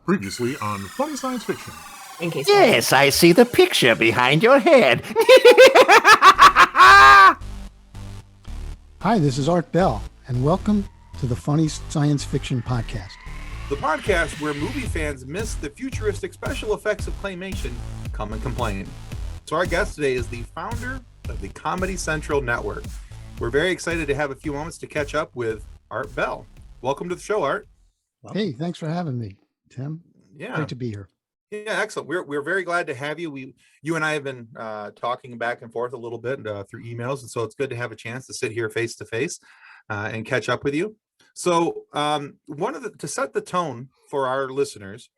Previously on Funny Science Fiction. In case Yes, I see the picture behind your head. Hi, this is Art Bell, and welcome to the Funny Science Fiction Podcast. The podcast where movie fans miss the futuristic special effects of claymation, come and complain. So our guest today is the founder of the Comedy Central Network. We're very excited to have a few moments to catch up with Art Bell. Welcome to the show, Art. Hey, thanks for having me, Tim. Yeah, Great to be here. Yeah, excellent. We're very glad to have you. You and I have been talking back and forth a little bit through emails, and so it's good to have a chance to sit here face to face and catch up with you. So, to set the tone for our listeners,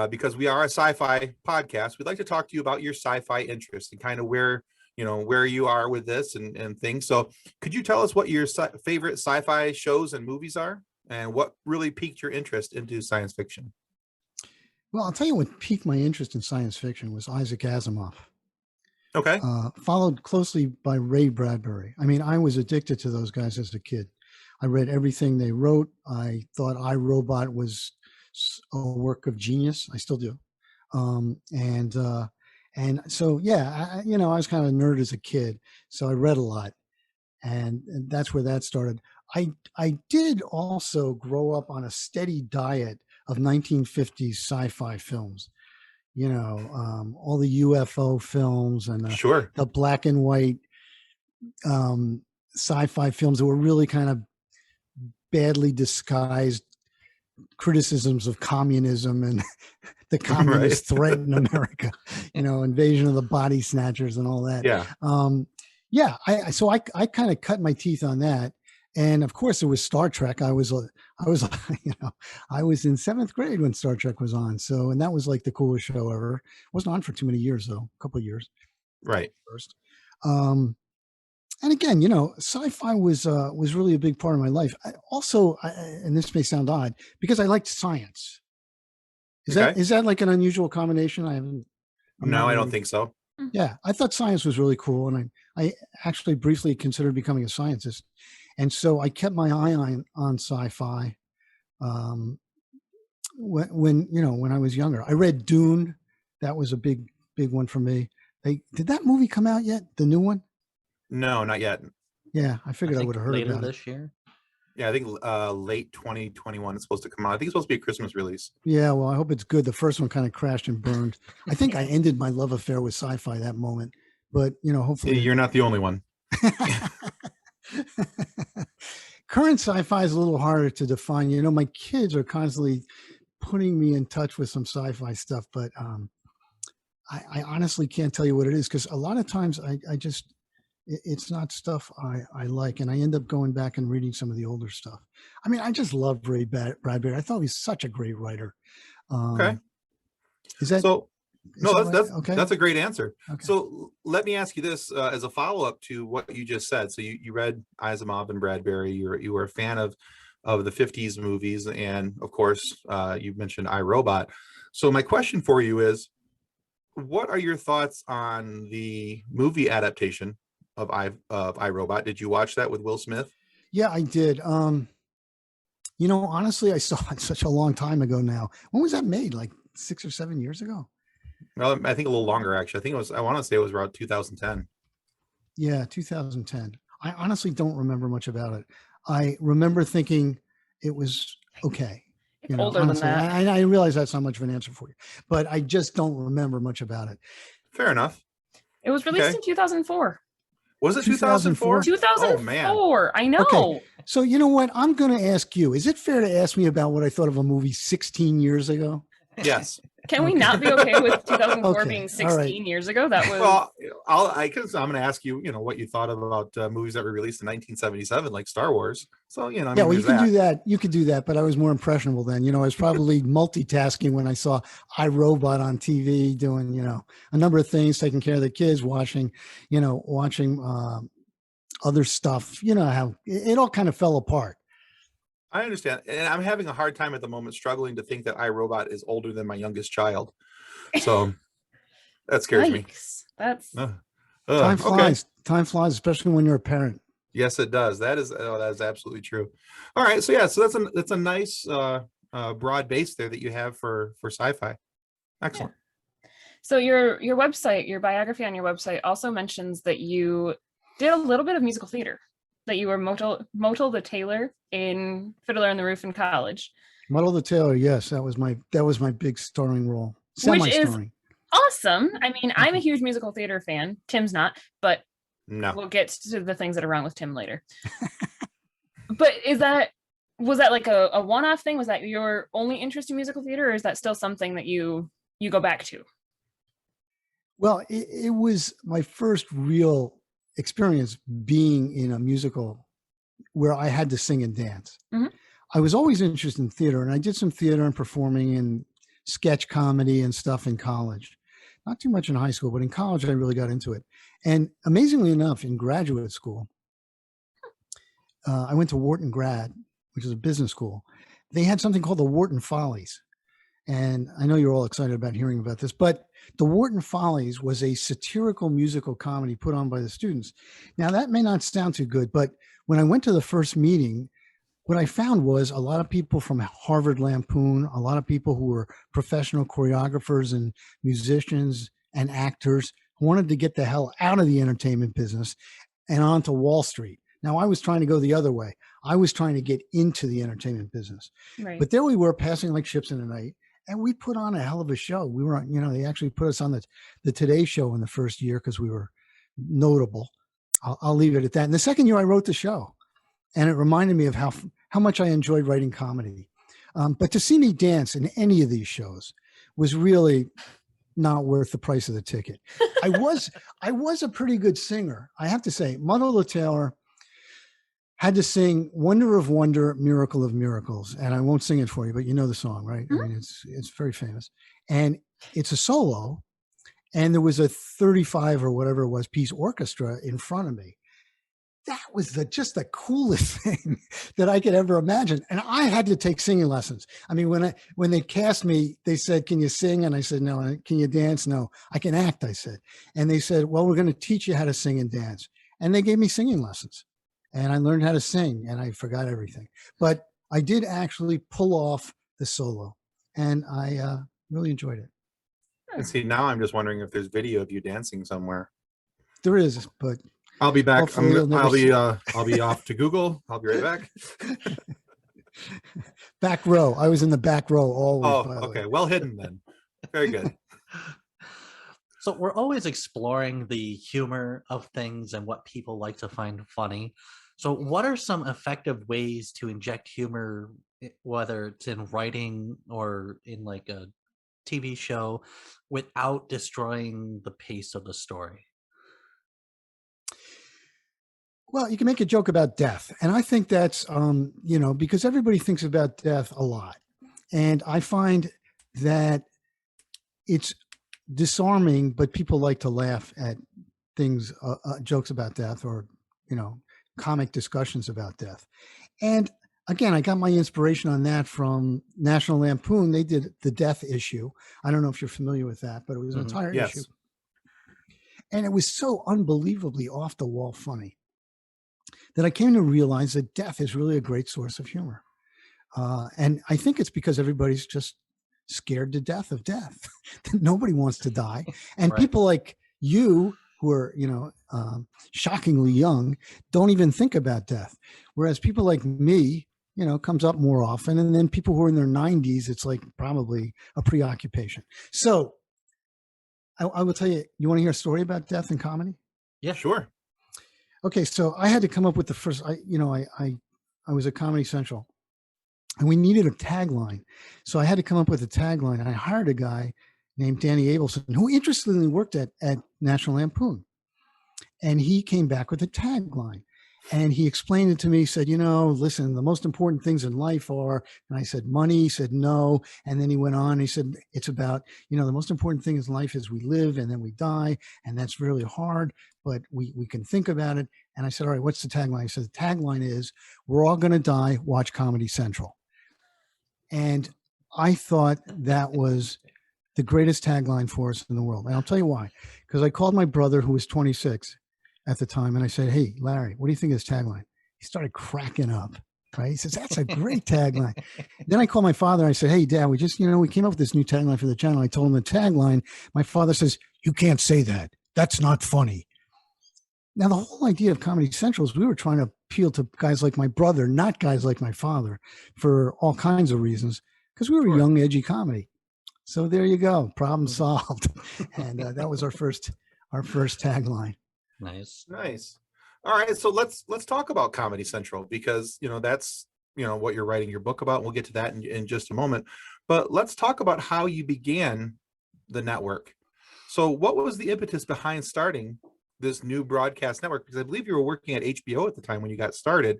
because we are a sci-fi podcast, we'd like to talk to you about your sci-fi interests and kind of where you are with this and things. So, could you tell us what your favorite sci-fi shows and movies are, and what really piqued your interest into science fiction? Well, I'll tell you what piqued my interest in science fiction was Isaac Asimov. Okay. Followed closely by Ray Bradbury. I mean, I was addicted to those guys as a kid. I read everything they wrote. I thought I, Robot was a work of genius. I still do. And so, yeah, I was kind of a nerd as a kid. So I read a lot. And that's where that started. I did also grow up on a steady diet of 1950s sci-fi films, all the UFO films and the black and white sci-fi films that were really kind of badly disguised criticisms of communism and the communist threat in America, invasion of the body snatchers and all that. Yeah. I kind of cut my teeth on that. And of course, it was Star Trek. I was in seventh grade when Star Trek was on. So, and that was like the coolest show ever. It wasn't on for too many years, though. A couple of years. Right. First. And again, sci-fi was really a big part of my life. And this may sound odd, because I liked science. Is that like an unusual combination? I don't think so. Yeah, I thought science was really cool, and I actually briefly considered becoming a scientist. And so I kept my eye on sci-fi when I was younger. I read Dune. That was a big one for me. Did that movie come out yet? The new one? No, not yet. Yeah, I figured I would have heard later about this year. Yeah, I think late 2021 it's supposed to come out. I think it's supposed to be a Christmas release. Yeah, well, I hope it's good. The first one kind of crashed and burned. I think I ended my love affair with sci-fi that moment. But, hopefully... You're not the only one. Current sci-fi is a little harder to define. My kids are constantly putting me in touch with some sci-fi stuff, but I honestly can't tell you what it is, because a lot of times it's not stuff I like, and I end up going back and reading some of the older stuff. I mean, I just love Ray Bradbury. I thought he was such a great writer. Okay. Is that so? No, that's okay? That's a great answer. Okay. So let me ask you this as a follow-up to what you just said. So you read Asimov and Bradbury. You were a fan of the 50s movies, and of course you mentioned iRobot. So my question for you is, what are your thoughts on the movie adaptation of iRobot? Did you watch that with Will Smith? Yeah, I did. Honestly, I saw it such a long time ago now. When was that made? Like 6 or 7 years ago? Well, I think a little longer, actually. I want to say it was around 2010. Yeah, 2010. I honestly don't remember much about it. I remember thinking it was okay. Older than that. I realize that's not much of an answer for you, but I just don't remember much about it. Fair enough. It was released in 2004. Was it 2004? 2004. Oh, man. I know. Okay. So you know what? I'm going to ask you, is it fair to ask me about what I thought of a movie 16 years ago? Yes. Can we not be okay with 2004 Okay. being 16 right. years ago? That was Well, I'm going to ask you, what you thought about movies that were released in 1977, like Star Wars. So, you can do that. You could do that, but I was more impressionable then. I was probably multitasking when I saw iRobot on TV, doing, a number of things, taking care of the kids, watching other stuff. How it all kind of fell apart. I understand. And I'm having a hard time at the moment struggling to think that iRobot is older than my youngest child. So that scares me. That's Time flies. Okay. Time flies, especially when you're a parent. Yes, it does. That is absolutely true. All right. So yeah, so that's a nice broad base there that you have for sci-fi. Excellent. So your website, your biography on your website also mentions that you did a little bit of musical theater, that you were Motel the Tailor in Fiddler on the Roof in college. Muddle the Tailor, yes, that was my big starring role. Which is Semi-starring. awesome. I mean, I'm a huge musical theater fan. Tim's not, but No. we'll get to the things that are wrong with Tim later. But was that like a one-off thing? Was that your only interest in musical theater, or is that still something that you go back to? Well, it was my first real experience being in a musical where I had to sing and dance. Mm-hmm. I was always interested in theater, and I did some theater and performing and sketch comedy and stuff in college. Not too much in high school, but in college, I really got into it. And amazingly enough, in graduate school, I went to Wharton Grad, which is a business school. They had something called the Wharton Follies. And I know you're all excited about hearing about this, but the Wharton Follies was a satirical musical comedy put on by the students. Now, that may not sound too good, but when I went to the first meeting, what I found was a lot of people from Harvard Lampoon, a lot of people who were professional choreographers and musicians and actors who wanted to get the hell out of the entertainment business and onto Wall Street. Now, I was trying to go the other way. I was trying to get into the entertainment business. Right. But there we were, passing like ships in the night. And we put on a hell of a show. We were on, they actually put us on the Today Show in the first year because we were notable. I'll leave it at that. And the second year I wrote the show, and it reminded me of how much I enjoyed writing comedy. But to see me dance in any of these shows was really not worth the price of the ticket. I was a pretty good singer. I have to say, Muddle the Tailor had to sing Wonder of Wonder, Miracle of Miracles. And I won't sing it for you, but you know the song, right? Mm-hmm. I mean, it's very famous. And it's a solo. And there was a 35 or whatever it was piece orchestra in front of me. That was just the coolest thing that I could ever imagine. And I had to take singing lessons. I mean, when they cast me, they said, "Can you sing?" And I said, "No." "Can you dance?" "No." "I can act," I said. And they said, "Well, we're going to teach you how to sing and dance." And they gave me singing lessons. And I learned how to sing, and I forgot everything. But I did actually pull off the solo, and I really enjoyed it. And see, now I'm just wondering if there's video of you dancing somewhere. There is, but I'll be back. hopefully you'll never I'll be off to Google. I'll be right back. Back row. I was in the back row always. Oh, by the okay. way. Well hidden then. Very good. So we're always exploring the humor of things and what people like to find funny. So what are some effective ways to inject humor, whether it's in writing or in like a TV show, without destroying the pace of the story? Well, you can make a joke about death. And I think that's, because everybody thinks about death a lot. And I find that it's disarming, but people like to laugh at things, jokes about death or, comic discussions about death. And again, I got my inspiration on that from National Lampoon. They did the death issue. I don't know if you're familiar with that, but it was an entire issue. And it was so unbelievably off the wall funny that I came to realize that death is really a great source of humor. And I think it's because everybody's just scared to death of death. Nobody wants to die. And Right. People like you who are, shockingly young, don't even think about death. Whereas people like me, comes up more often. And then people who are in their 90s, it's like probably a preoccupation. So I will tell you, you want to hear a story about death in comedy? Yeah, Sure. Okay, so I had to come up with the first. I was at Comedy Central, and we needed a tagline, so I had to come up with a tagline. And I hired a guy named Danny Abelson, who interestingly worked at National Lampoon, and he came back with a tagline, and he explained it to me. He said, listen, the most important things in life are, and I said, money. He said, no, and then he went on. He said, it's about, the most important thing in life is we live and then we die, and that's really hard. But we can think about it. And I said, all right, what's the tagline? He said, the tagline is, we're all going to die, watch Comedy Central. And I thought that was the greatest tagline for us in the world. And I'll tell you why. Because I called my brother, who was 26 at the time, and I said, hey, Larry, what do you think of this tagline? He started cracking up. Right? He says, that's a great tagline. Then I call my father and I said, hey, Dad, we came up with this new tagline for the channel. I told him the tagline. My father says, you can't say that. That's not funny. Now, the whole idea of Comedy Central is we were trying to appeal to guys like my brother, not guys like my father, for all kinds of reasons, because we were young, edgy comedy. So there you go. Problem solved. And that was our first tagline. Nice. Nice. All right, so let's talk about Comedy Central, because that's what you're writing your book about. We'll get to that in just a moment, but let's talk about how you began the network. So what was the impetus behind starting this new broadcast network? Because I believe you were working at HBO at the time when you got started.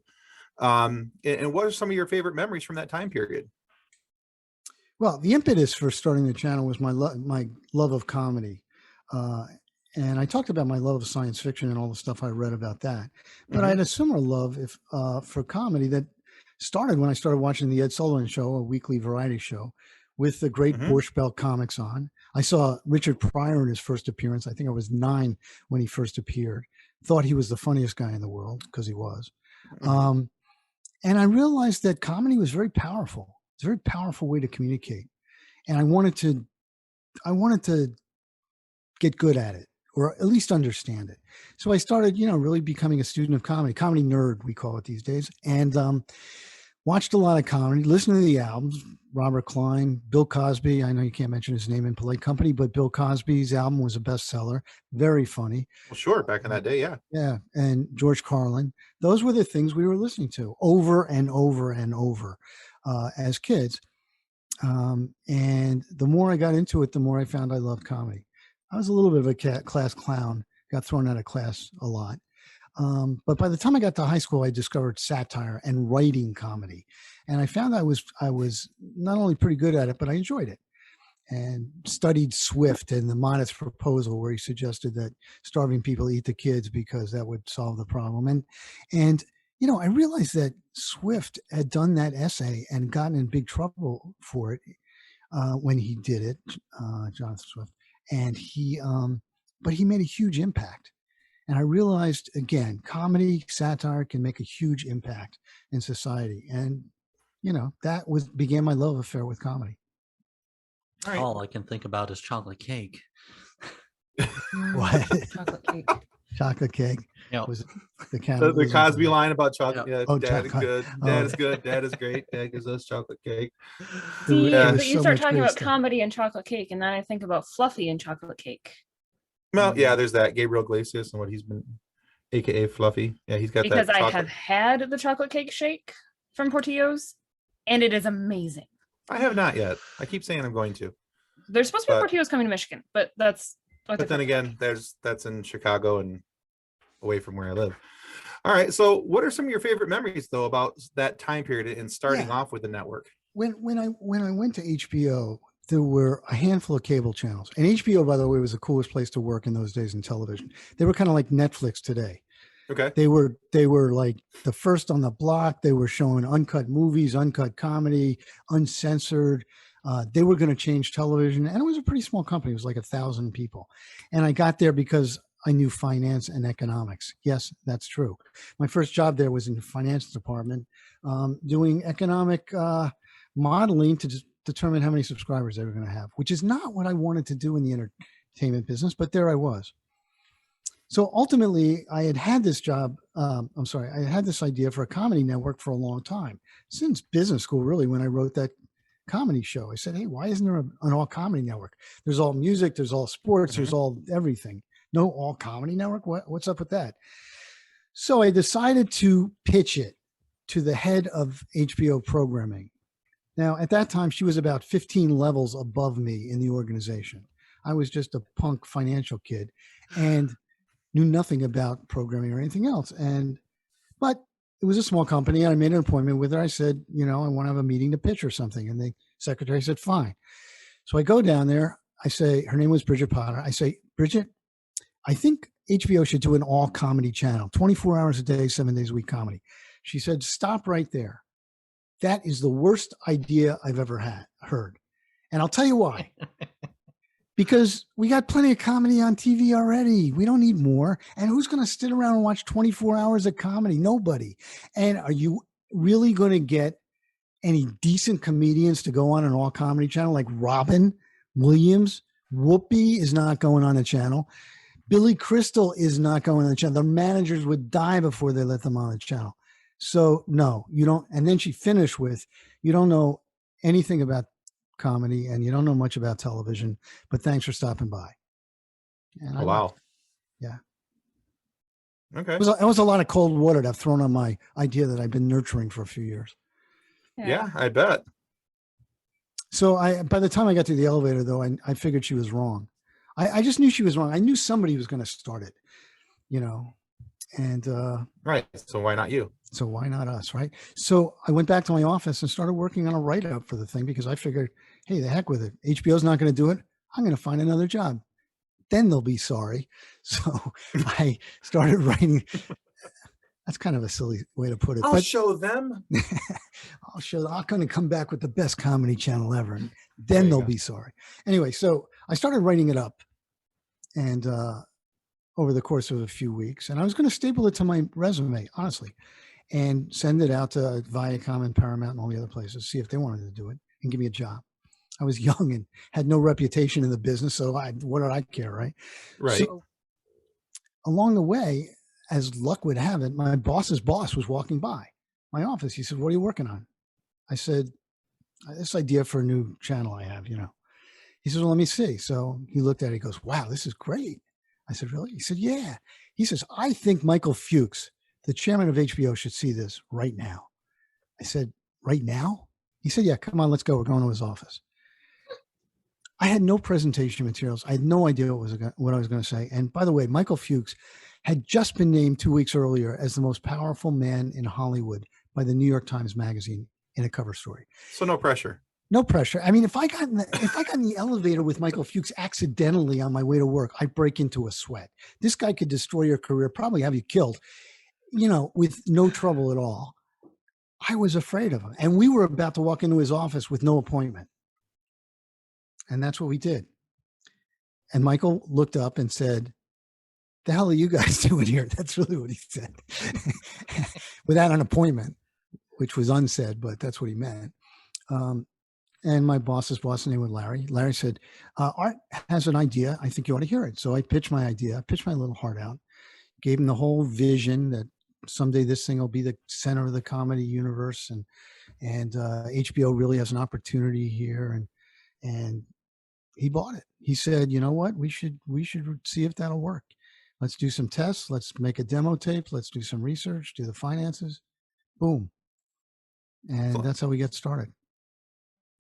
And what are some of your favorite memories from that time period? Well, the impetus for starting the channel was my love of comedy. And I talked about my love of science fiction and all the stuff I read about that. But I had a similar love for comedy that started when I started watching the Ed Sullivan Show, a weekly variety show, with the great Borscht Belt comics on. I saw Richard Pryor in his first appearance. I think I was 9 when he first appeared. Thought he was the funniest guy in the world, because he was. And I realized that comedy was very powerful. It's a very powerful way to communicate. And I wanted to get good at it, or at least understand it. So I started, really becoming a student of comedy nerd, we call it these days, and watched a lot of comedy, listened to the albums, Robert Klein, Bill Cosby. I know you can't mention his name in polite company, but Bill Cosby's album was a bestseller, very funny. Well, sure, back in that day, yeah. Yeah, and George Carlin. Those were the things we were listening to over and over and over as kids. And the more I got into it, the more I found I loved comedy. I was a little bit of a class clown, got thrown out of class a lot. But by the time I got to high school, I discovered satire and writing comedy. And I found I was not only pretty good at it, but I enjoyed it. And studied Swift and The Modest Proposal, where he suggested that starving people eat the kids because that would solve the problem. And I realized that Swift had done that essay and gotten in big trouble for it when he did it, Jonathan Swift. And but he made a huge impact. And I realized, again, comedy, satire can make a huge impact in society. And, that began my love affair with comedy. All right. All I can think about is chocolate cake. What? Chocolate cake. Chocolate cake. Yep. Was the The Cosby line about chocolate. Yep. Yeah, Oh, Dad is chocolate. good. Dad is good. Dad is great. Dad gives us chocolate cake. See, Yeah. but you So start much talking great about stuff. comedy and chocolate cake, and then I think about Fluffy and chocolate cake. Well, yeah, there's that Gabriel Iglesias and what he's been, AKA Fluffy. Yeah, he's got Because that I chocolate. have had the chocolate cake shake from Portillo's, and it is amazing. I have not yet. I keep saying I'm going to. There's supposed to be But- Portillo's coming to Michigan, but that's a But then different again, that's in Chicago and away from where I live. All right. So what are some of your favorite memories though about that time period and starting Yeah. off with the network? When I went to HBO, there were a handful of cable channels. And HBO, by the way, was the coolest place to work in those days in television. They were kind of like Netflix today. Okay. They were like the first on the block. They were showing uncut movies, uncut comedy, uncensored. They were going to change television, and it was a pretty small company. It was like 1,000 people. And I got there because I knew finance and economics. Yes, that's true. My first job there was in the finance department, doing economic modeling to determine how many subscribers they were going to have, which is not what I wanted to do in the entertainment business, but there I was. So ultimately, I had this job. I had this idea for a comedy network for a long time, since business school, really, when I wrote that comedy show. I said, hey, why isn't there an all comedy network? There's all music, there's all sports, there's all everything. No all comedy network? What's up with that? So I decided to pitch it to the head of HBO programming. Now, at that time, she was about 15 levels above me in the organization. I was just a punk financial kid and knew nothing about programming or anything else. But it was a small company, and I made an appointment with her. I said, I want to have a meeting to pitch or something. And the secretary said, fine. So I go down there. I say, her name was Bridget Potter. I say, Bridget, I think HBO should do an all comedy channel, 24 hours a day, 7 days a week comedy. She said, stop right there. That is the worst idea I've ever heard. And I'll tell you why. Because we got plenty of comedy on TV already. We don't need more. And who's going to sit around and watch 24 hours of comedy? Nobody. And are you really going to get any decent comedians to go on an all comedy channel like Robin Williams. Whoopi is not going on the channel. Billy Crystal is not going on the channel. The managers would die before they let them on the channel. So no, you don't. And then she finished with, you don't know anything about comedy and you don't know much about television, but thanks for stopping by. And I Wow. left. Yeah. Okay. It was a lot of cold water that I've thrown on my idea that I've been nurturing for a few years. Yeah, I bet. So by the time I got to the elevator, though, I figured she was wrong. I just knew she was wrong. I knew somebody was going to start it, and Right. So why not you? so why not us, right? So I went back to my office and started working on a write-up for the thing because I figured, hey, the heck with it. HBO's not going to do it. I'm going to find another job. Then they'll be sorry. So I started writing. That's kind of a silly way to put it. I'll but show them. I'm going to come back with the best comedy channel ever. And There then you they'll go. be sorry. Anyway, so I started writing it up and over the course of a few weeks. And I was going to staple it to my resume, honestly, and send it out to Viacom and Paramount and all the other places, see if they wanted to do it and give me a job. I was young and had no reputation in the business. So what did I care, right? Right. So along the way, as luck would have it, my boss's boss was walking by my office. He said, "What are you working on?" I said, "This idea for a new channel I have, He says, "Well, let me see." So he looked at it. He goes, "Wow, this is great." I said, "Really?" He said, "Yeah." He says, "I think Michael Fuchs, the chairman of HBO, should see this right now." I said, "Right now?" He said, "Yeah, come on, let's go. We're going to his office." I had no presentation materials. I had no idea what I was going to say. And by the way, Michael Fuchs had just been named 2 weeks earlier as the most powerful man in Hollywood by the New York Times Magazine in a cover story. So no pressure. No pressure. I mean, if I got in the elevator with Michael Fuchs accidentally on my way to work, I'd break into a sweat. This guy could destroy your career, probably have you killed, with no trouble at all. I was afraid of him. And we were about to walk into his office with no appointment. And that's what we did. And Michael looked up and said, "The hell are you guys doing here?" That's really what he said. Without an appointment, which was unsaid, but that's what he meant. And my boss's boss, name was Larry. Larry said, "Art has an idea. I think you ought to hear it." So I pitched my idea. I pitched my little heart out, gave him the whole vision that someday this thing will be the center of the comedy universe. And HBO really has an opportunity here. And he bought it. He said, "You know what? We should see if that'll work. Let's do some tests. Let's make a demo tape. Let's do some research, do the finances." Boom. And Cool. that's how we get started.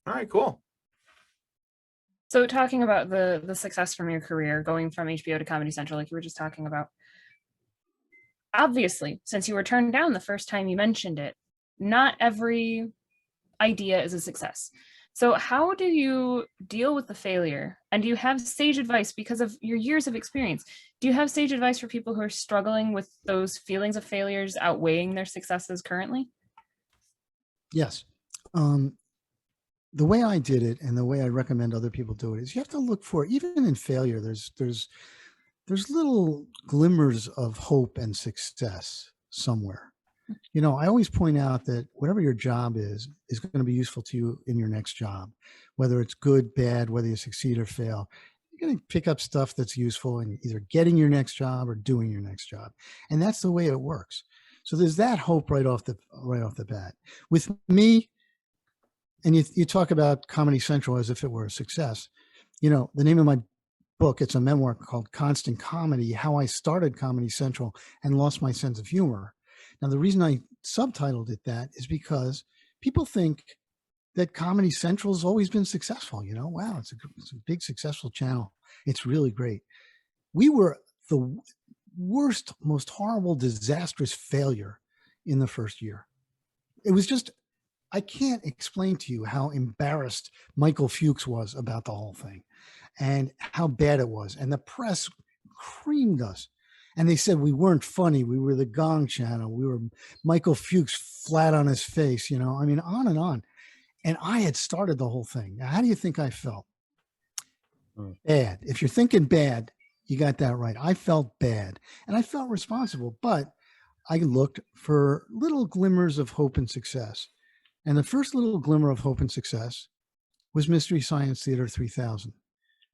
All right, cool. So talking about the success from your career, going from HBO to Comedy Central, like you were just talking about, obviously, since you were turned down the first time you mentioned it, not every idea is a success. So how do you deal with the failure? And do you have sage advice because of your years of experience? Do you have sage advice for people who are struggling with those feelings of failures outweighing their successes currently? Yes. The way I did it and the way I recommend other people do it is you have to look for, even in failure, there's little glimmers of hope and success somewhere. I always point out that whatever your job is going to be useful to you in your next job, whether it's good, bad, whether you succeed or fail. You're going to pick up stuff that's useful in either getting your next job or doing your next job. And that's the way it works. So there's that hope right off the bat. With me, and you talk about Comedy Central as if it were a success. The name of my book, it's a memoir called Constant Comedy, How I Started Comedy Central and Lost My Sense of Humor. Now, the reason I subtitled it that is because people think that Comedy Central has always been successful. Wow, it's a big successful channel. It's really great. We were the worst, most horrible, disastrous failure in the first year. It was just, I can't explain to you how embarrassed Michael Fuchs was about the whole thing and how bad it was. And the press creamed us. And they said we weren't funny. We were the Gong Channel. We were Michael Fuchs flat on his face, on and on. And I had started the whole thing. Now, how do you think I felt? Bad. If you're thinking bad, you got that right. I felt bad and I felt responsible, but I looked for little glimmers of hope and success. And the first little glimmer of hope and success was Mystery Science Theater 3000.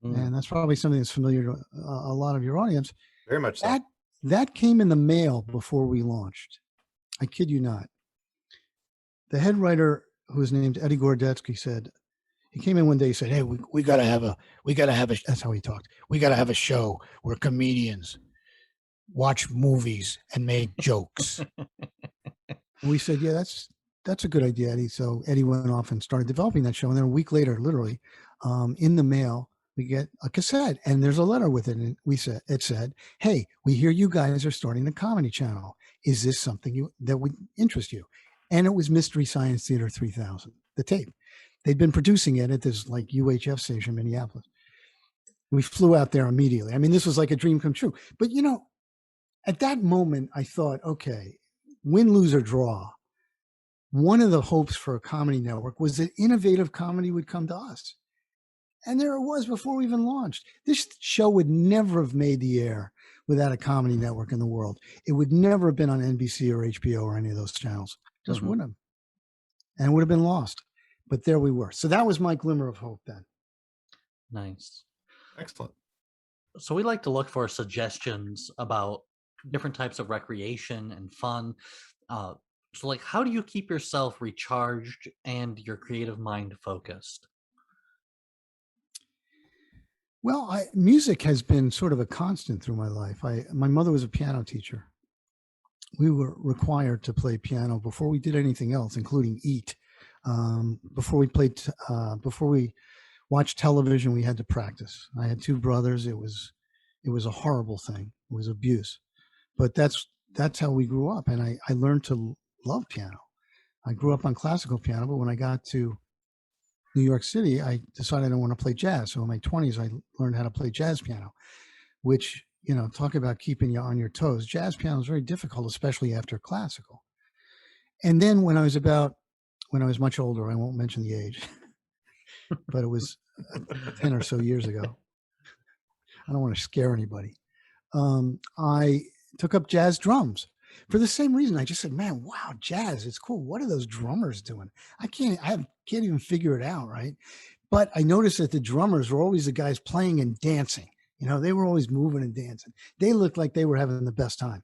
And that's probably something that's familiar to a lot of your audience. Very much so. That came in the mail before we launched. I kid you not. The head writer, who was named Eddie Gordetsky, said, he came in one day, he said, "Hey, we gotta have a, that's how he talked. We gotta have a show where comedians watch movies and make jokes." And we said, "Yeah, that's a good idea, Eddie." So Eddie went off and started developing that show. And then a week later, literally, in the mail, we get a cassette and there's a letter with it. And it said, "Hey, we hear you guys are starting a comedy channel. Is this something that would interest you?" And it was Mystery Science Theater 3000, the tape. They'd been producing it at this like UHF station in Minneapolis. We flew out there immediately. I mean, this was like a dream come true. But at that moment, I thought, okay, win, lose, or draw. One of the hopes for a comedy network was that innovative comedy would come to us. And there it was before we even launched. This show would never have made the air without a comedy network in the world. It would never have been on NBC or HBO or any of those channels. Just wouldn't have. And it would have been lost. But there we were. So that was my glimmer of hope then. Nice. Excellent. So we like to look for suggestions about different types of recreation and fun. So like, how do you keep yourself recharged and your creative mind focused? Well, music has been sort of a constant through my life. My mother was a piano teacher. We were required to play piano before we did anything else, including eat. Before we watched television, we had to practice. I had two brothers. It was a horrible thing. It was abuse. But that's how we grew up. And I learned to love piano. I grew up on classical piano, but when I got to New York City, I decided I want to play jazz. So in my 20s, I learned how to play jazz piano, which, talk about keeping you on your toes. Jazz piano is very difficult, especially after classical. And then when I was much older, I won't mention the age, but it was 10 or so years ago. I don't want to scare anybody. I took up jazz drums for the same reason. I just said, man, wow, jazz, it's cool. What are those drummers doing? I can't even figure it out, right? But I noticed that the drummers were always the guys playing and dancing. They were always moving and dancing. They looked like they were having the best time.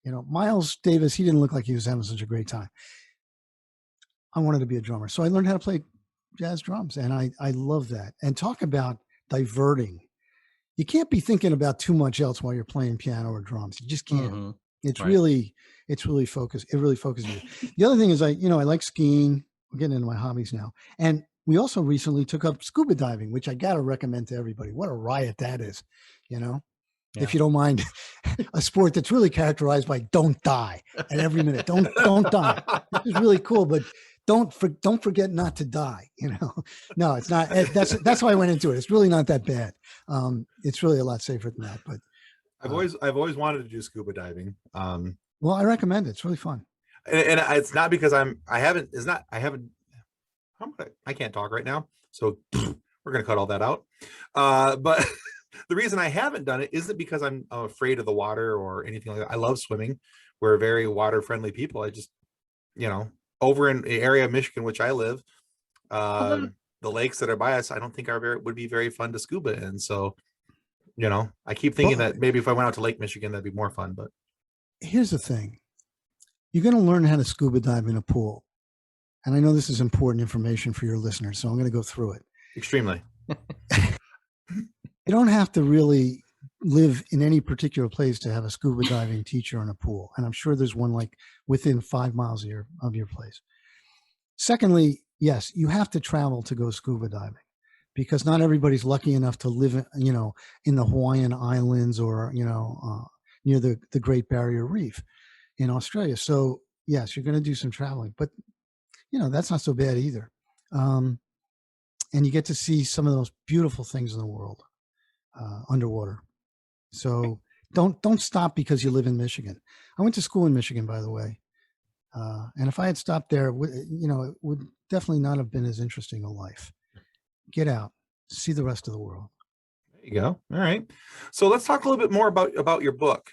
Miles Davis, he didn't look like he was having such a great time. I wanted to be a drummer. So I learned how to play jazz drums, and I love that. And talk about diverting. You can't be thinking about too much else while you're playing piano or drums. You just can't. Mm-hmm. It's really focused. It really focuses you. The other thing is I like skiing. We're getting into my hobbies now. And we also recently took up scuba diving, which I got to recommend to everybody. What a riot that is, if you don't mind, a sport that's really characterized by don't die at every minute. Don't die. This is really cool, but don't forget not to die. No, it's not. That's why I went into it. It's really not that bad. It's really a lot safer than that. But I've always wanted to do scuba diving. Well, I recommend it. It's really fun. And it's not because I can't talk right now. So we're going to cut all that out. But the reason I haven't done it isn't because I'm afraid of the water or anything like that. I love swimming. We're very water friendly people. I just, over in the area of Michigan, which I live, the lakes that are by us, I don't think would be very fun to scuba in. So, I keep thinking that maybe if I went out to Lake Michigan, that'd be more fun. But here's the thing. You're going to learn how to scuba dive in a pool. And I know this is important information for your listeners, so I'm going to go through it. Extremely. You don't have to really live in any particular place to have a scuba diving teacher in a pool. And I'm sure there's one like within 5 miles of your place. Secondly, yes, you have to travel to go scuba diving because not everybody's lucky enough to live, in the Hawaiian Islands or, near the Great Barrier Reef in Australia. So yes, you're going to do some traveling, but that's not so bad either. And you get to see some of the most beautiful things in the world underwater. So don't stop because you live in Michigan. I went to school in Michigan, by the way. And if I had stopped there, it would definitely not have been as interesting a life. Get out, see the rest of the world. There you go. All right. So let's talk a little bit more about your book.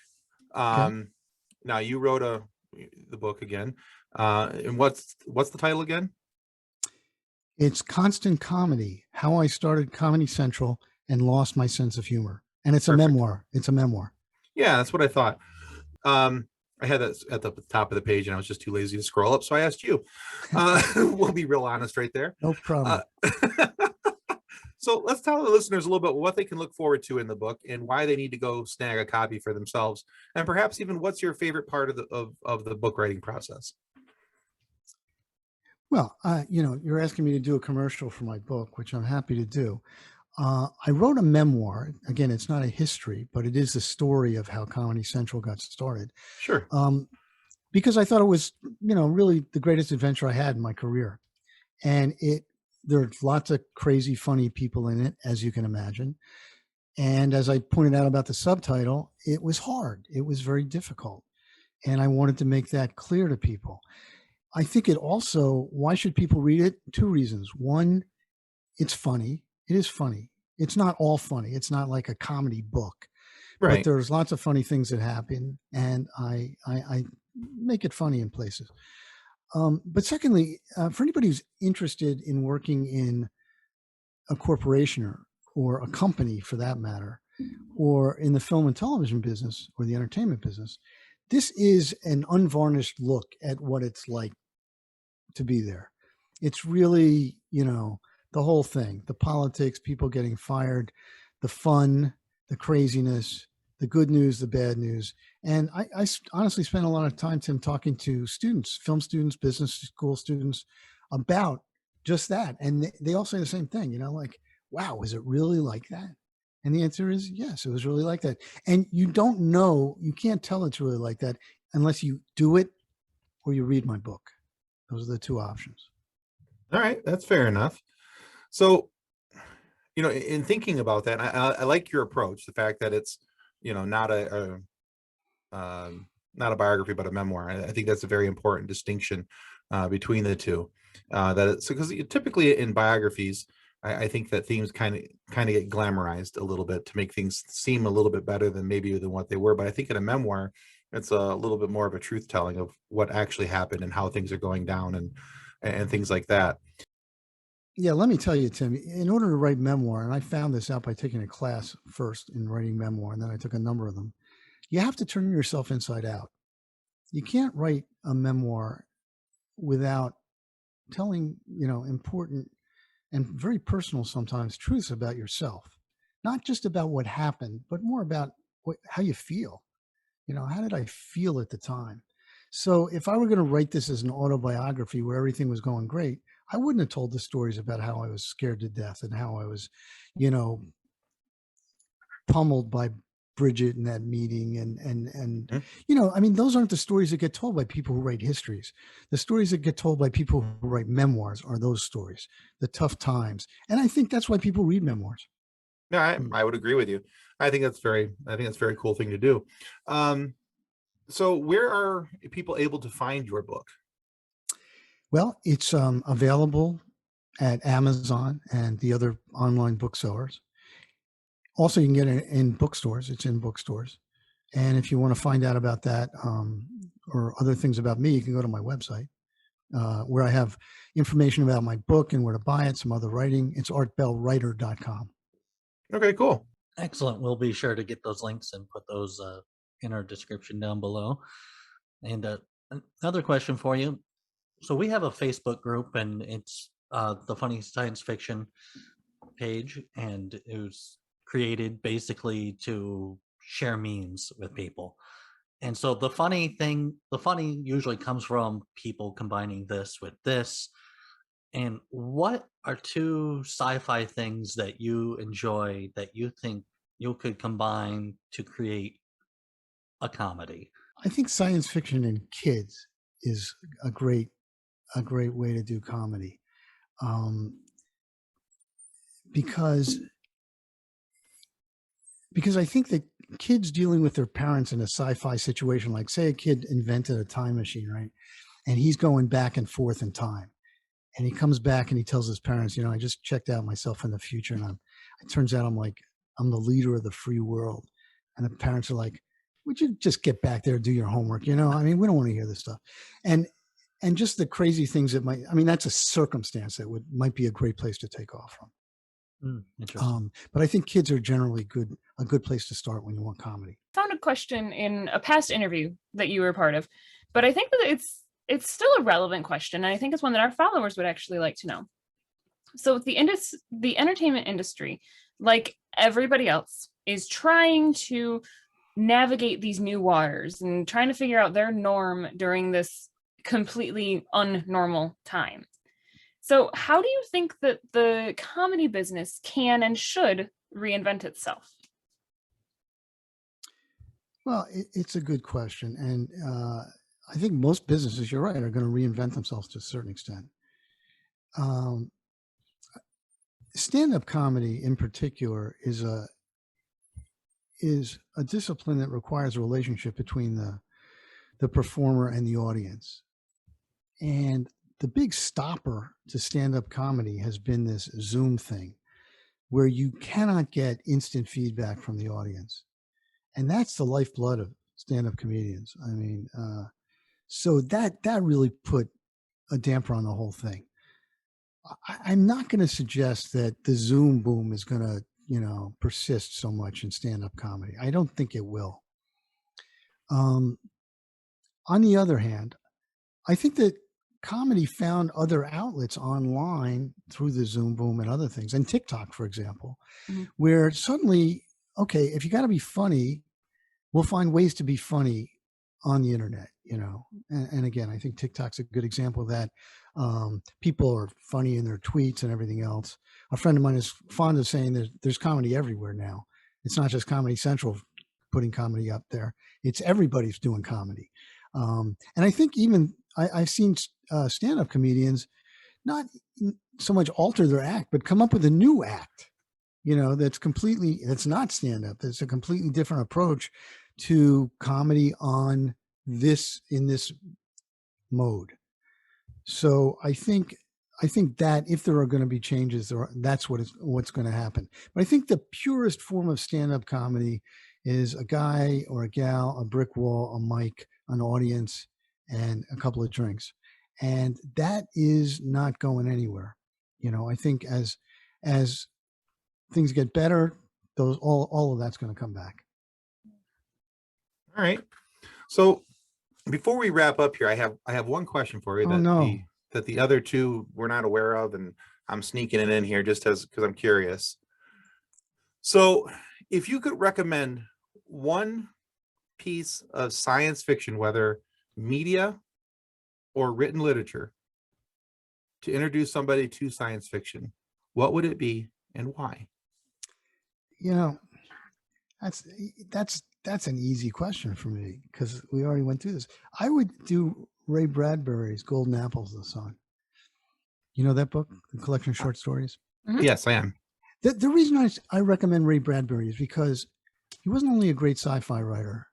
Okay. Now you wrote the book again, and what's the title again? It's Constant Comedy: How I Started Comedy Central and Lost My Sense of Humor. And it's a Perfect. memoir. It's a memoir. Yeah, that's what I thought. I had that at the top of the page, and I was just too lazy to scroll up, so I asked you. We'll be real honest right there. No problem. So let's tell the listeners a little bit what they can look forward to in the book and why they need to go snag a copy for themselves, and perhaps even what's your favorite part of the book writing process. Well, you're asking me to do a commercial for my book, which I'm happy to do. I wrote a memoir. Again, it's not a history, but it is the story of how Comedy Central got started. Sure. Because I thought it was, really the greatest adventure I had in my career. And there's lots of crazy, funny people in it, as you can imagine. And as I pointed out about the subtitle, it was hard. It was very difficult. And I wanted to make that clear to people. I think it also, why should people read it? 2 reasons. One, it's funny. It is funny. It's not all funny. It's not like a comedy book, Right. but there's lots of funny things that happen, and I make it funny in places. But secondly, for anybody who's interested in working in a corporation or a company for that matter, or in the film and television business or the entertainment business, this is an unvarnished look at what it's like to be there. It's really, the whole thing, the politics, people getting fired, the fun, the craziness, the good news, the bad news. And I honestly spent a lot of time, Tim, talking to students, film students, business school students, about just that. And they all say the same thing, like, wow, is it really like that? And the answer is yes, it was really like that. And you don't know, you can't tell it's really like that unless you do it or you read my book. Those are the 2 options. All right, that's fair enough. So, in thinking about that, I like your approach, the fact that it's, not a biography, but a memoir. I think that's a very important distinction between the two. That it's because typically in biographies, I think that themes kind of get glamorized a little bit to make things seem a little bit better than what they were. But I think in a memoir, it's a little bit more of a truth telling of what actually happened and how things are going down and things like that. Yeah, let me tell you, Tim, in order to write memoir, and I found this out by taking a class first in writing memoir, and then I took a number of them, you have to turn yourself inside out. You can't write a memoir without telling, important and very personal sometimes truths about yourself, not just about what happened, but more about how you feel. How did I feel at the time? So if I were going to write this as an autobiography where everything was going great, I wouldn't have told the stories about how I was scared to death and how I was, pummeled by Bridget in that meeting. And those aren't the stories that get told by people who write histories. The stories that get told by people who write memoirs are those stories, the tough times. And I think that's why people read memoirs. Yeah, I would agree with you. I think that's a very cool thing to do. So where are people able to find your book? Well, it's available at Amazon and the other online booksellers. Also, you can get it in bookstores. It's in bookstores. And if you want to find out about that or other things about me, you can go to my website where I have information about my book and where to buy it, some other writing. It's artbellwriter.com. Okay, cool. Excellent. We'll be sure to get those links and put those in our description down below. And another question for you. So we have a Facebook group, and it's the Funny Science Fiction page, and it was created basically to share memes with people. And so the funny usually comes from people combining this with this. And what are 2 sci-fi things that you enjoy that you think you could combine to create a comedy? I think science fiction and kids is a great way to do comedy, because I think that kids dealing with their parents in a sci-fi situation, like say a kid invented a time machine, right? And he's going back and forth in time. And he comes back and he tells his parents, I just checked out myself in the future, and it turns out I'm the leader of the free world. And the parents are like, would you just get back there and do your homework? You know, I mean, we don't want to hear this stuff. And just the crazy things that might, I mean, that's a circumstance that might be a great place to take off from. Interesting. But I think kids are generally a good place to start when you want comedy. Found a question in a past interview that you were part of, but I think that it's still a relevant question, and I think it's one that our followers would actually like to know. So the entertainment industry, like everybody else, is trying to navigate these new waters and trying to figure out their norm during this completely unnormal time. So how do you think that the comedy business can and should reinvent itself? Well, it's a good question. And I think most businesses, you're right, are going to reinvent themselves to a certain extent. Stand-up comedy in particular is a discipline that requires a relationship between the performer and the audience. And the big stopper to stand-up comedy has been this Zoom thing where you cannot get instant feedback from the audience. And that's the lifeblood of stand-up comedians. I mean, so that really put a damper on the whole thing. I'm not going to suggest that the Zoom boom is going to, persist so much in stand-up comedy. I don't think it will. On the other hand, I think that comedy found other outlets online through the Zoom boom and other things, and TikTok, for example, where suddenly, okay, if you got to be funny, we'll find ways to be funny on the internet, and again, I think TikTok's a good example of that. People are funny in their tweets and everything else. A friend of mine is fond of saying there's comedy everywhere now. It's not just Comedy Central putting comedy up there. It's everybody's doing comedy. And I think even I've seen stand-up comedians not so much alter their act, but come up with a new act, that's not stand-up. It's a completely different approach to comedy in this mode. So I think that if there are going to be changes, that's what's going to happen. But I think the purest form of stand-up comedy is a guy or a gal, a brick wall, a mic, an audience, and a couple of drinks. And that is not going anywhere. I think as things get better, all of that's going to come back. All right. So before we wrap up here, I have one question for you that the other two we're not aware of, and I'm sneaking it in here just because I'm curious. So if you could recommend one piece of science fiction, whether media or written literature, to introduce somebody to science fiction, what would it be and why? That's an easy question for me because we already went through this. I would do Ray Bradbury's Golden Apples of the Sun. You know that book, the collection of short stories? Mm-hmm. Yes, I am. The reason I recommend Ray Bradbury is because he wasn't only a great sci-fi writer,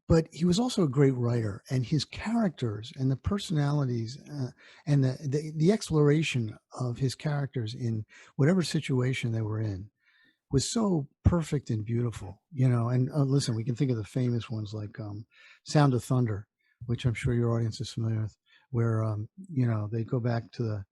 but he was also a great writer, and his characters and the personalities and the exploration of his characters in whatever situation they were in was so perfect and beautiful, and listen, we can think of the famous ones like Sound of Thunder, which I'm sure your audience is familiar with, where, they go back to the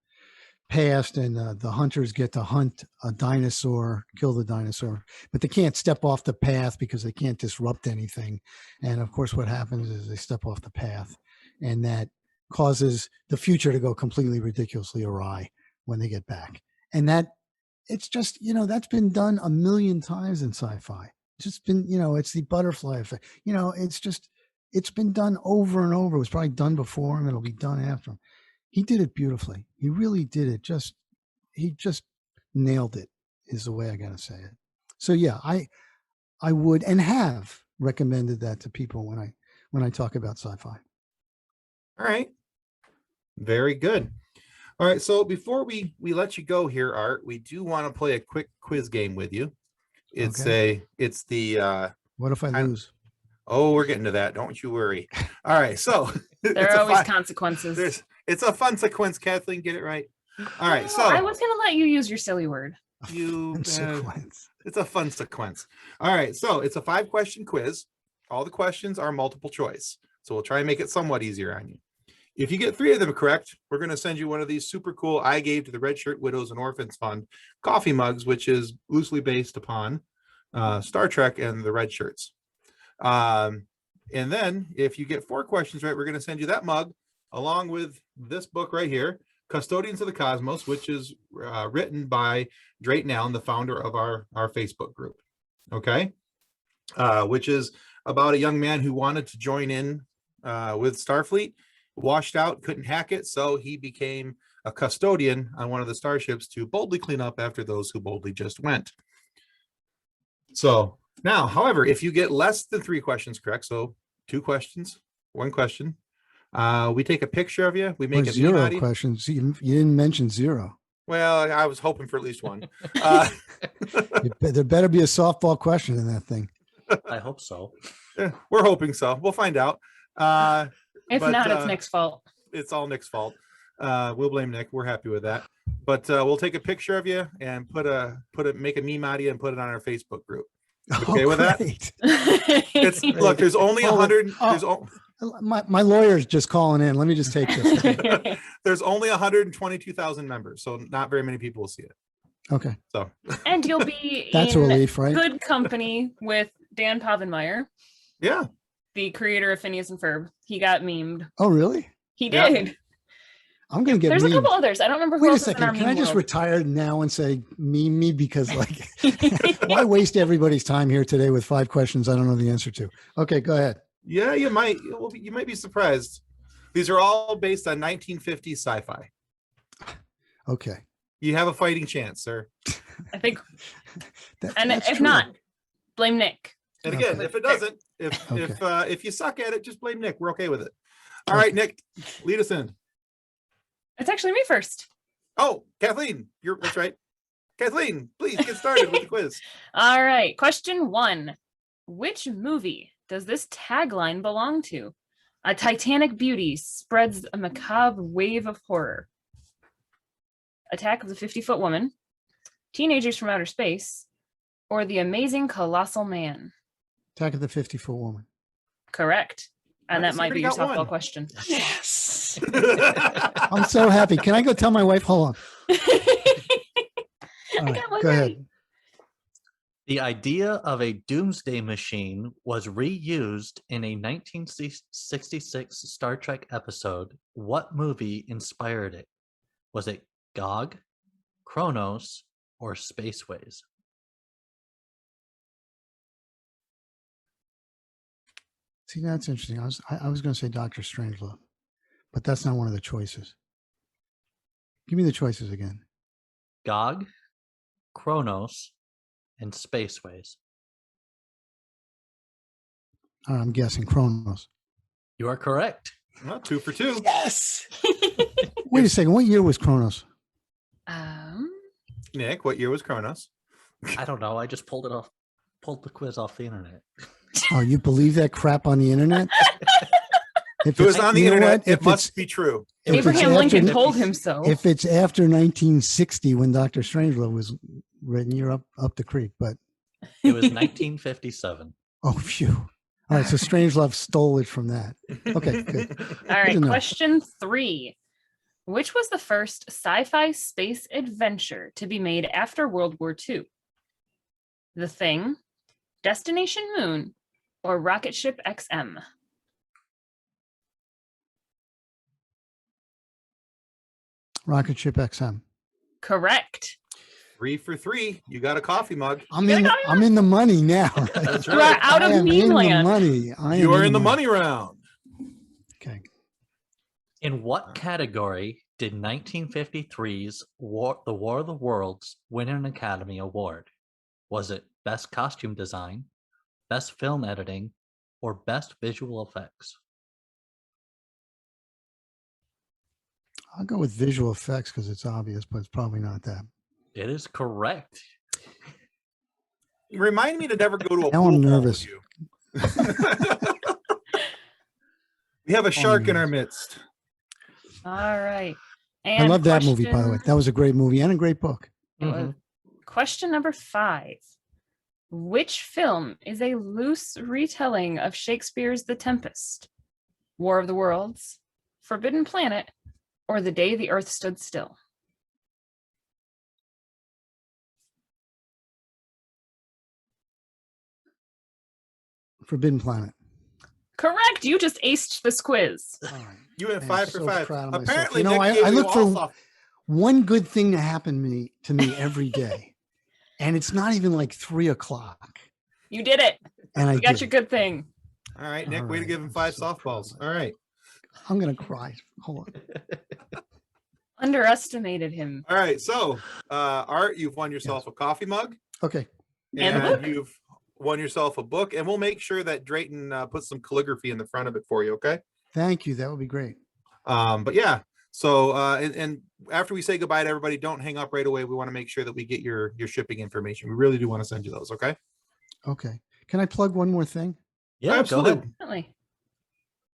past and the hunters get to hunt a dinosaur, kill the dinosaur, but they can't step off the path because they can't disrupt anything. And of course, what happens is they step off the path, and that causes the future to go completely ridiculously awry when they get back. And it's just, that's been done a million times in sci-fi. It's just been, it's the butterfly effect. It's been done over and over. It was probably done before him. It'll be done after him. He did it beautifully. He really did it. He just nailed it is the way I got to say it. So yeah, I would and have recommended that to people when I talk about sci-fi. All right. Very good. All right, so before we let you go here, Art, we do want to play a quick quiz game with you. It's the what if I lose? Oh, we're getting to that. Don't you worry. All right, so there are always consequences. It's a fun sequence, Kathleen. Get it right. All right, so I was gonna let you use your silly word. Sequence. it's a fun sequence. All right, so it's a 5-question quiz. All the questions are multiple choice, so we'll try and make it somewhat easier on you. If you get 3 of them correct, we're going to send you one of these super cool I Gave to the Red Shirt Widows and Orphans Fund coffee mugs, which is loosely based upon Star Trek and the red shirts. And then if you get 4 questions right, we're going to send you that mug along with this book right here, Custodians of the Cosmos, which is written by Drayton Allen, the founder of our Facebook group. Okay. Which is about a young man who wanted to join in with Starfleet, washed out, couldn't hack it, so he became a custodian on one of the starships to boldly clean up after those who boldly just went. So now, however, if you get less than 3 questions correct, so 2 questions, 1 question, we take a picture of you. We make a 0 questions. You didn't mention 0. Well, I was hoping for at least 1. There better be a softball question in that thing. I hope so. We're hoping so. We'll find out. If not, it's Nick's fault. It's all Nick's fault. We'll blame Nick. We're happy with that. But we'll take a picture of you and make a meme out of you and put it on our Facebook group. Okay with that? It's look. There's only 100. My lawyer's just calling in. Let me just take this. There's only 122,000 members, so not very many people will see it. Okay. So. And you'll be That's in a relief, right? good company with Dan Povenmire. Yeah. The creator of Phineas and Ferb. He got memed. Oh, really? He did. Yeah. I'm gonna get. There's memed. a couple others. I don't remember who Wait a else is in our second. Can I meme just world. retire now and say meme me because why waste everybody's time here today with 5 questions I don't know the answer to? Okay, go ahead. Yeah, you might. You might be surprised. These are all based on 1950s sci-fi. Okay. You have a fighting chance, sir. I think. And that's if true. not, blame Nick. And again, Okay. if it doesn't, if you suck at it, just blame Nick. We're okay with it. All right, Nick, lead us in. It's actually me first. Oh, Kathleen, that's right. Kathleen, please get started with the quiz. All right. Question 1. Which movie does this tagline belong to? A Titanic beauty spreads a macabre wave of horror. Attack of the 50-Foot Woman, Teenagers from Outer Space, or The Amazing Colossal Man? Attack of the 50-Foot Woman. Correct. And Nice, that might you be your already got softball one. question. Yes. I'm so happy. Can I go tell my wife? Hold on. All right, got one go right. ahead. The idea of a doomsday machine was reused in a 1966 Star Trek episode. What movie inspired it? Was it Gog, Kronos, or Spaceways? See, that's interesting. I was going to say Dr. Strangelove, but that's not one of the choices. Give me the choices again. Gog, Kronos, and Spaceways. All right, I'm guessing Kronos. You are correct. Well, 2 for 2. Yes. Wait a second. What year was Kronos? Nick, what year was Kronos? I don't know. I just pulled the quiz off the internet. Oh, you believe that crap on the internet? If it was on the you know internet, what? it If must it's- be true. if it's Abraham Lincoln after- told him so. If it's after 1960 when Dr. Strangelove was written, you're up the creek. But It was 1957. oh, phew. All right, so Strangelove stole it from that. Okay, good. All right, enough. question 3. Which was the first sci-fi space adventure to be made after World War II? The Thing, Destination Moon, or Rocket Ship XM? Rocket Ship XM. Correct. 3 for 3. You got a coffee mug. I'm in the money now. Right? That's You are right. out of I am in meme the land. money. You are in the money round. Okay. In what category did 1953's The War of the Worlds win an Academy Award? Was it Best Costume Design, Best Film Editing, or Best Visual Effects? I'll go with visual effects because it's obvious, but it's probably not that. It is correct. Remind me to never go to a Now pool I'm ball nervous. with you. We have a shark in our midst. All right. I love that movie, by the way. That was a great movie and a great book. Question number 5. Which film is a loose retelling of Shakespeare's The Tempest, War of the Worlds, Forbidden Planet, or The Day the Earth Stood Still? Forbidden Planet. Correct. You just aced this quiz. All right. You went I'm 5 for so 5. proud of myself. Apparently, You know, Nick gave I you look all for soft- one good thing to happen to me every day, and it's not even like 3 o'clock. You did it. And I You got did your it. good thing. All right, Nick, All way to right, give him I'm 5 so proud softballs. of All right. I'm gonna cry. Hold on. Underestimated him. All right. So, Art, you've won yourself a coffee mug. Okay. And a book. You've won yourself a book. And we'll make sure that Drayton puts some calligraphy in the front of it for you. Okay. Thank you. That would be great. But yeah. So, and after we say goodbye to everybody, don't hang up right away. We want to make sure that we get your shipping information. We really do want to send you those. Okay. Okay. Can I plug one more thing? Yeah, Absolutely. go ahead. Definitely.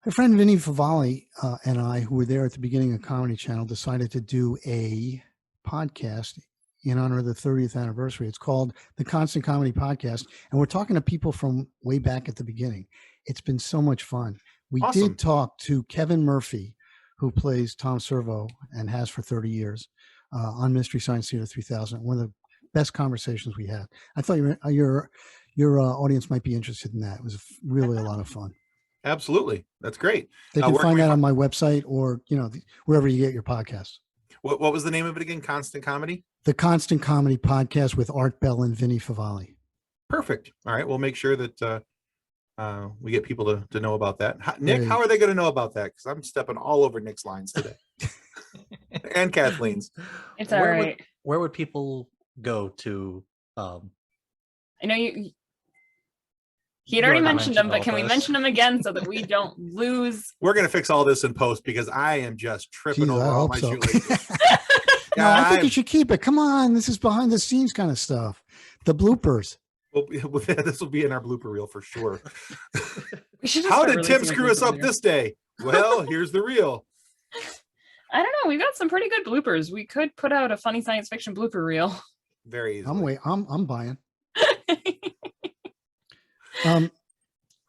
My friend Vinny Favali and I, who were there at the beginning of Comedy Channel, decided to do a podcast in honor of the 30th anniversary. It's called the Constant Comedy Podcast, and we're talking to people from way back at the beginning. It's been so much fun. We Awesome. did talk to Kevin Murphy, who plays Tom Servo and has for 30 years on Mystery Science Theater 3000. One of the best conversations we had. I thought your audience might be interested in that. It was really a lot of fun. Absolutely. That's great. They can where find we that fi- on my website or, wherever you get your podcasts. What was the name of it again? Constant Comedy? The Constant Comedy Podcast with Art Bell and Vinny Favali. Perfect. All right. We'll make sure that we get people to know about that. Nick, Great. how are they going to know about that? Because I'm stepping all over Nick's lines today. And Kathleen's. It's all Where right. Where would people go to? I know you. He had already already mentioned them, mentioned but all can we this. mention them again so that we don't lose? We're going to fix all this in post because I am just tripping Jeez, over I all hope my so. shoelaces. No, I think I'm- you should keep it. Come on. This is behind the scenes kind of stuff. The bloopers. This will be in our blooper reel for sure. We should just How start did Tim releasing screw us bloopers up here. this day? Well, here's the reel. I don't know. We've got some pretty good bloopers. We could put out a funny science fiction blooper reel. Very easily. I'm buying.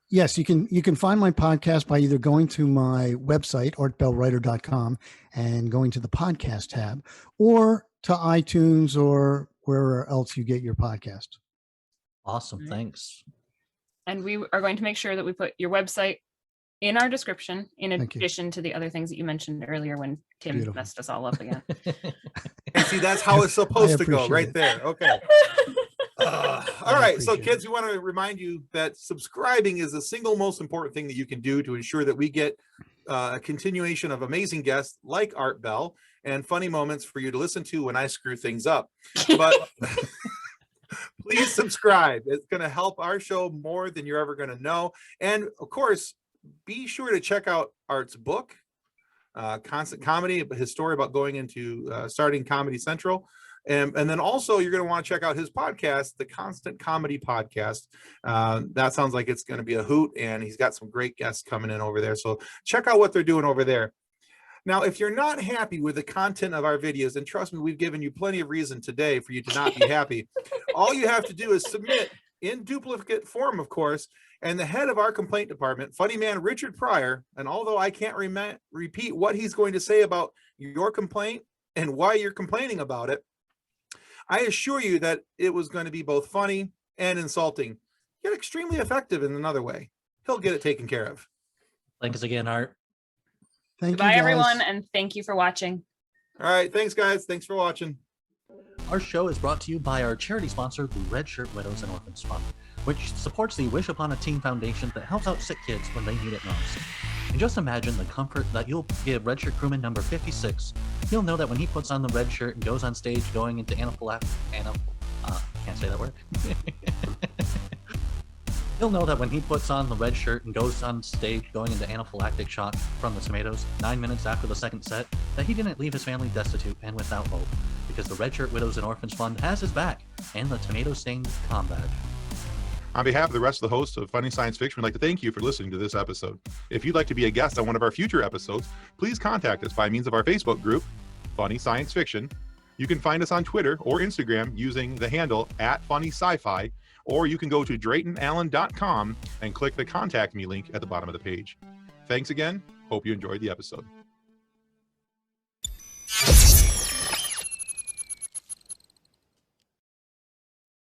Yes, you can find my podcast by either going to my website, artbellwriter.com, and going to the podcast tab, or to iTunes or wherever else you get your podcast. Awesome. Right. Thanks. And we are going to make sure that we put your website in our description, in Thank you. addition to the other things that you mentioned earlier when Tim Beautiful. messed us all up again. And see, that's how it's supposed to go appreciate right it. there. Okay. All right. So, appreciate kids, we want to remind you that subscribing is the single most important thing that you can do to ensure that we get a continuation of amazing guests like Art Bell and funny moments for you to listen to when I screw things up. But please subscribe. It's going to help our show more than you're ever going to know. And of course, be sure to check out Art's book, Constant Comedy, his story about going into starting Comedy Central. And then also you're going to want to check out his podcast, the Constant Comedy Podcast. That sounds like it's going to be a hoot, and he's got some great guests coming in over there. So check out what they're doing over there. Now, if you're not happy with the content of our videos, and trust me, we've given you plenty of reason today for you to not be happy. All you have to do is submit in duplicate form, of course, and the head of our complaint department, funny man Richard Pryor, and although I can't repeat what he's going to say about your complaint and why you're complaining about it, I assure you that it was going to be both funny and insulting, yet extremely effective in another way. He'll get it taken care of. Thanks again, Art. Thank Goodbye, you, guys. everyone, and thank you for watching. All right. Thanks, guys. Thanks for watching. Our show is brought to you by our charity sponsor, the Red Shirt Widows and Orphans Fund, which supports the Wish Upon a Teen Foundation that helps out sick kids when they need it most. And just imagine the comfort that you'll give Red Shirt crewman number 56. You'll know that when he puts on the red shirt and goes on stage going into can't say that word. You'll know that when he puts on the red shirt and goes on stage going into anaphylactic shock from the tomatoes 9 minutes after the second set, that he didn't leave his family destitute and without hope, because the Red Shirt Widows and Orphans Fund has his back, and the tomato-stained com badge. On behalf of the rest of the hosts of Funny Science Fiction, we'd like to thank you for listening to this episode. If you'd like to be a guest on one of our future episodes, please contact us by means of our Facebook group, Funny Science Fiction. You can find us on Twitter or Instagram using the handle @FunnySciFi, or you can go to DraytonAllen.com and click the Contact Me link at the bottom of the page. Thanks again. Hope you enjoyed the episode.